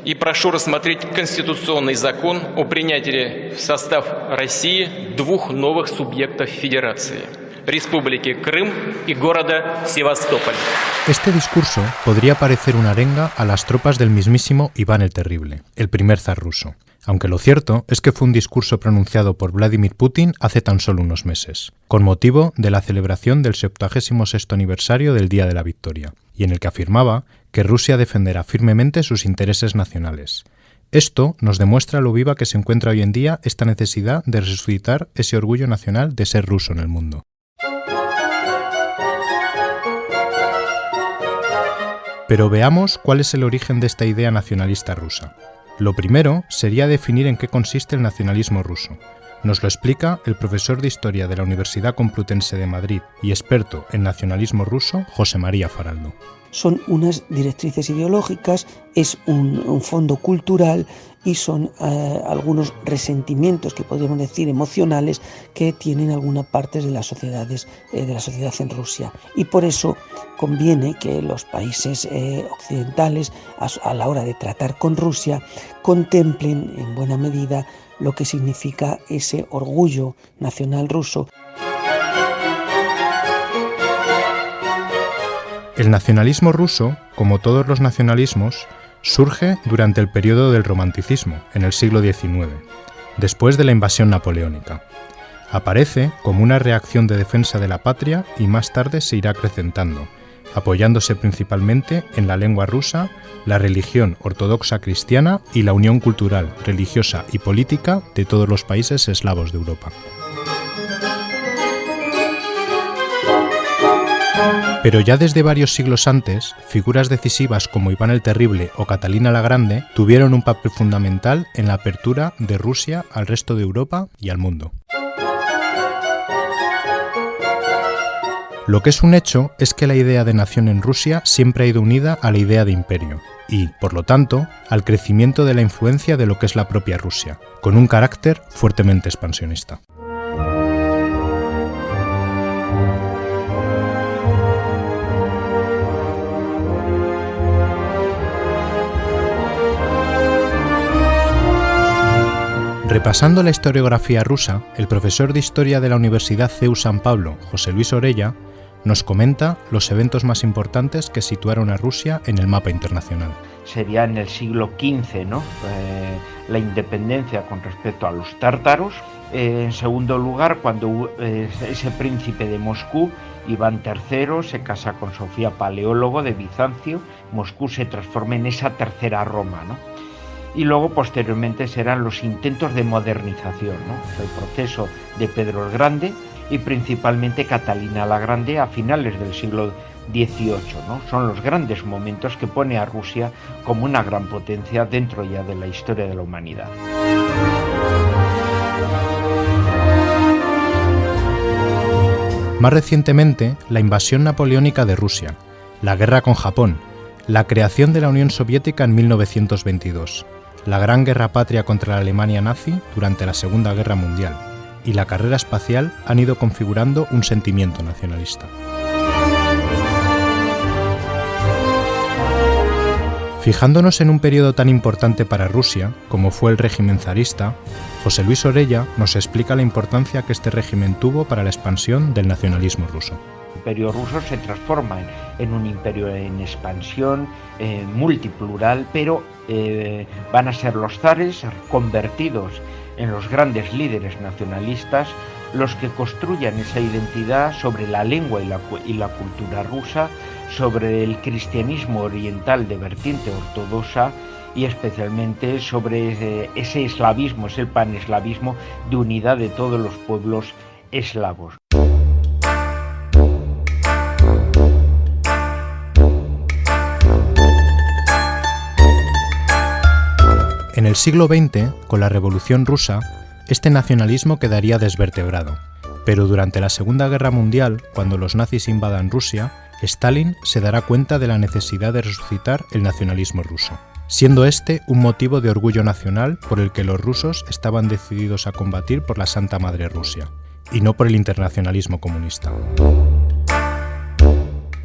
и прошу рассмотреть конституционный закон о принятии в состав России двух новых субъектов федерации – Республики Крым y города Севастополь. Este discurso podría parecer una arenga a las tropas del mismísimo Iván el Terrible, el primer zar ruso, aunque lo cierto es que fue un discurso pronunciado por Vladimir Putin hace tan solo unos meses, con motivo de la celebración del 76º aniversario del Día de la Victoria, y en el que afirmaba que Rusia defenderá firmemente sus intereses nacionales. Esto nos demuestra lo viva que se encuentra hoy en día esta necesidad de resucitar ese orgullo nacional de ser ruso en el mundo. Pero veamos cuál es el origen de esta idea nacionalista rusa. Lo primero sería definir en qué consiste el nacionalismo ruso. Nos lo explica el profesor de Historia de la Universidad Complutense de Madrid y experto en nacionalismo ruso, José María Faraldo. Son unas directrices ideológicas, es un fondo cultural y son algunos resentimientos que podríamos decir emocionales que tienen algunas partes de las sociedades de la sociedad en Rusia. Y por eso conviene que los países occidentales a la hora de tratar con Rusia contemplen en buena medida lo que significa ese orgullo nacional ruso. El nacionalismo ruso, como todos los nacionalismos, surge durante el periodo del Romanticismo, en el siglo XIX, después de la invasión napoleónica. Aparece como una reacción de defensa de la patria y más tarde se irá acrecentando, apoyándose principalmente en la lengua rusa, la religión ortodoxa cristiana y la unión cultural, religiosa y política de todos los países eslavos de Europa. Pero ya desde varios siglos antes, figuras decisivas como Iván el Terrible o Catalina la Grande tuvieron un papel fundamental en la apertura de Rusia al resto de Europa y al mundo. Lo que es un hecho es que la idea de nación en Rusia siempre ha ido unida a la idea de imperio y, por lo tanto, al crecimiento de la influencia de lo que es la propia Rusia, con un carácter fuertemente expansionista. Repasando la historiografía rusa, el profesor de Historia de la Universidad CEU San Pablo, José Luis Orella, nos comenta los eventos más importantes que situaron a Rusia en el mapa internacional. Sería en el siglo XV, ¿no? La independencia con respecto a los tártaros. En segundo lugar, cuando ese príncipe de Moscú, Iván III, se casa con Sofía Paleólogo de Bizancio, Moscú se transforma en esa tercera Roma, ¿no? Y luego posteriormente serán los intentos de modernización, ¿no? El proceso de Pedro el Grande y principalmente Catalina la Grande a finales del siglo XVIII, ¿no? Son los grandes momentos que pone a Rusia como una gran potencia dentro ya de la historia de la humanidad. Más recientemente, la invasión napoleónica de Rusia, la guerra con Japón, la creación de la Unión Soviética en 1922, la Gran Guerra Patria contra la Alemania nazi durante la Segunda Guerra Mundial y la carrera espacial han ido configurando un sentimiento nacionalista. Fijándonos en un periodo tan importante para Rusia como fue el régimen zarista, José Luis Orella nos explica la importancia que este régimen tuvo para la expansión del nacionalismo ruso. El imperio ruso se transforma en un imperio en expansión, multiplural, pero van a ser los zares convertidos en los grandes líderes nacionalistas los que construyan esa identidad sobre la lengua y la cultura rusa, sobre el cristianismo oriental de vertiente ortodoxa y especialmente sobre ese eslavismo, ese paneslavismo de unidad de todos los pueblos eslavos. En el siglo XX, con la Revolución Rusa, este nacionalismo quedaría desvertebrado, pero durante la Segunda Guerra Mundial, cuando los nazis invadan Rusia, Stalin se dará cuenta de la necesidad de resucitar el nacionalismo ruso, siendo este un motivo de orgullo nacional por el que los rusos estaban decididos a combatir por la Santa Madre Rusia, y no por el internacionalismo comunista.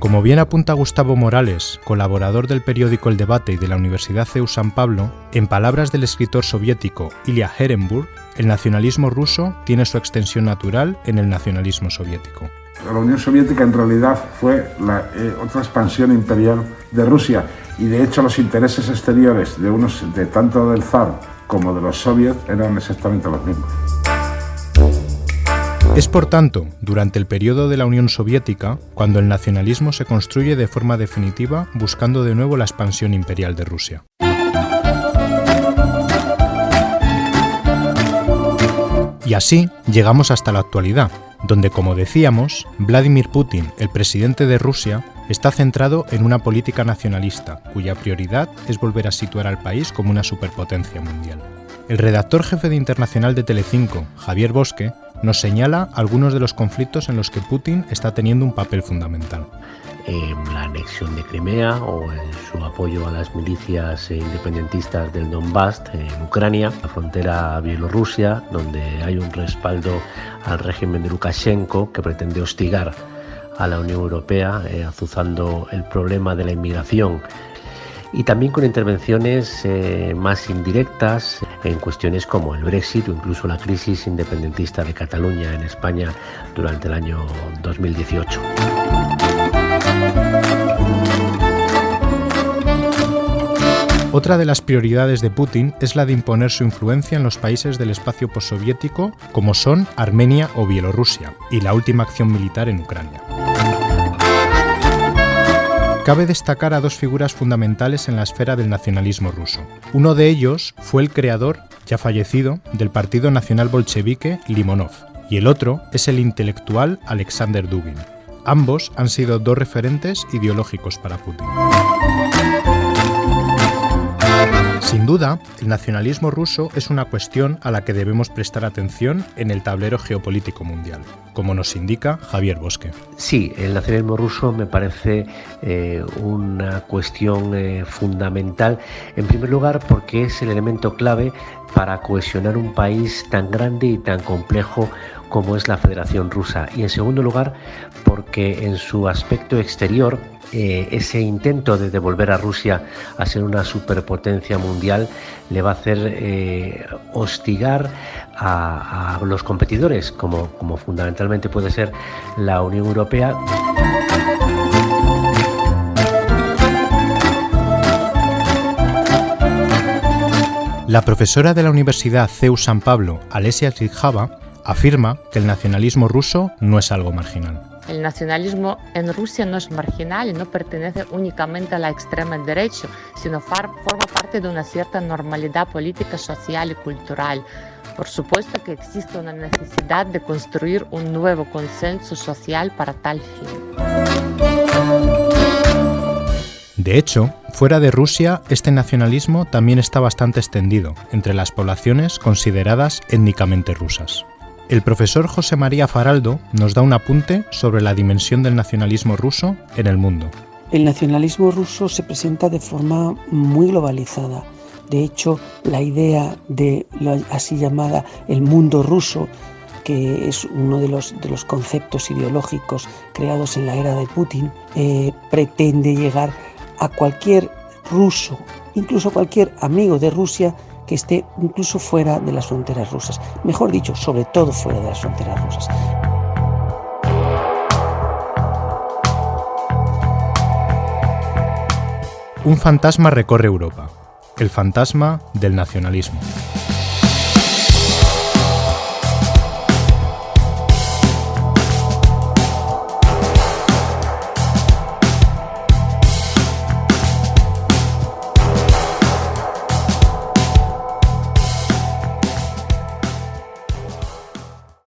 Como bien apunta Gustavo Morales, colaborador del periódico El Debate y de la Universidad CEU San Pablo, en palabras del escritor soviético Ilya Ehrenburg, el nacionalismo ruso tiene su extensión natural en el nacionalismo soviético. La Unión Soviética en realidad fue otra expansión imperial de Rusia y de hecho los intereses exteriores de tanto del zar como de los soviets eran exactamente los mismos. Es por tanto, durante el periodo de la Unión Soviética, cuando el nacionalismo se construye de forma definitiva buscando de nuevo la expansión imperial de Rusia. Y así llegamos hasta la actualidad, donde, como decíamos, Vladimir Putin, el presidente de Rusia, está centrado en una política nacionalista, cuya prioridad es volver a situar al país como una superpotencia mundial. El redactor jefe de Internacional de Telecinco, Javier Bosque, nos señala algunos de los conflictos en los que Putin está teniendo un papel fundamental. La anexión de Crimea o su apoyo a las milicias independentistas del Donbass en Ucrania, la frontera a Bielorrusia, donde hay un respaldo al régimen de Lukashenko que pretende hostigar a la Unión Europea, azuzando el problema de la inmigración. Y también con intervenciones más indirectas en cuestiones como el Brexit o incluso la crisis independentista de Cataluña en España durante el año 2018. Otra de las prioridades de Putin es la de imponer su influencia en los países del espacio postsoviético como son Armenia o Bielorrusia, y la última acción militar en Ucrania. Cabe destacar a dos figuras fundamentales en la esfera del nacionalismo ruso. Uno de ellos fue el creador, ya fallecido, del Partido Nacional Bolchevique, Limonov, y el otro es el intelectual Alexander Dugin. Ambos han sido dos referentes ideológicos para Putin. Sin duda, el nacionalismo ruso es una cuestión a la que debemos prestar atención en el tablero geopolítico mundial, como nos indica Javier Bosque. Sí, el nacionalismo ruso me parece una cuestión fundamental, en primer lugar porque es el elemento clave para cohesionar un país tan grande y tan complejo como es la Federación Rusa, y en segundo lugar porque en su aspecto exterior ese intento de devolver a Rusia a ser una superpotencia mundial le va a hacer hostigar a los competidores, como fundamentalmente puede ser la Unión Europea. La profesora de la Universidad CEU San Pablo, Alesia Rijava, afirma que el nacionalismo ruso no es algo marginal. El nacionalismo en Rusia no es marginal y no pertenece únicamente a la extrema derecha, sino forma parte de una cierta normalidad política, social y cultural. Por supuesto que existe una necesidad de construir un nuevo consenso social para tal fin. De hecho, fuera de Rusia, este nacionalismo también está bastante extendido entre las poblaciones consideradas étnicamente rusas. El profesor José María Faraldo nos da un apunte sobre la dimensión del nacionalismo ruso en el mundo. El nacionalismo ruso se presenta de forma muy globalizada. De hecho, la idea de la así llamada el mundo ruso, que es uno de los conceptos ideológicos creados en la era de Putin, pretende llegar a cualquier ruso, incluso cualquier amigo de Rusia que esté incluso fuera de las fronteras rusas. Mejor dicho, sobre todo fuera de las fronteras rusas. Un fantasma recorre Europa, el fantasma del nacionalismo.